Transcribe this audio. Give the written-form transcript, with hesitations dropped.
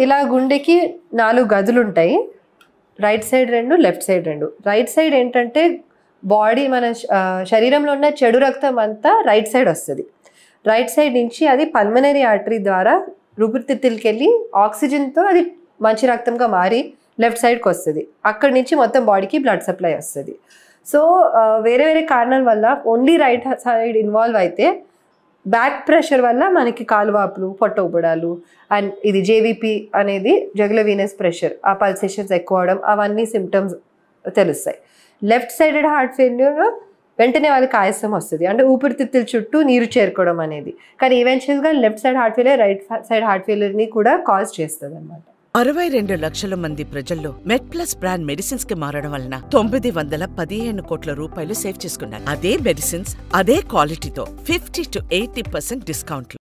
ఇలా గుండెకి 4 గదులు ఉంటాయి. Right side 2, left side 2. Right side ఏంటంటే బాడీ మన శరీరంలో ఉన్న చెడు రక్తం అంతా రైట్ సైడ్ వస్తుంది. రైట్ సైడ్ నుంచి అది పల్మనరీ ఆర్టరీ ద్వారా ఊపిరితిత్తులకి వెళ్ళి ఆక్సిజన్తో అది మంచి రక్తంగా మారి లెఫ్ట్ సైడ్కి వస్తుంది. అక్కడి నుంచి మొత్తం బాడీకి బ్లడ్ సప్లై వస్తుంది. సో వేరే వేరే కారణాల వల్ల ఓన్లీ రైట్ సైడ్ ఇన్వాల్వ్ అయితే బ్యాక్ ప్రెషర్ వల్ల మనకి కాలువాపులు, పొట్ట ఉబ్బడాలు అండ్ ఇది జేవిపి అనేది జగులర్ వీనస్ ప్రెషర్, ఆ పల్సేషన్స్ ఎక్కువ అవడం, అవన్నీ సిమ్టమ్స్ తెలుస్తాయి. లెఫ్ట్ సైడెడ్ హార్ట్ ఫెయిల్యూర్ వెంటనే వాళ్ళకి ఆయాసం వస్తుంది, అంటే ఊపిరితిత్తుల చుట్టూ నీరు చేరుకోవడం అనేది. కానీ ఈవెన్చువల్గా left side heart failure right side heart ఫెయిల్యూర్ని కూడా కాజ్ చేస్తుంది అనమాట. 62 లక్షల మంది ప్రజల్లో మెడ్ప్లస్ బ్రాండ్ మెడిసిన్స్ కి మారడం వలన 915 కోట్ల రూపాయలు సేవ్ చేసుకున్నారు. అదే మెడిసిన్స్ అదే క్వాలిటీతో 50 to 80% డిస్కౌంట్లు.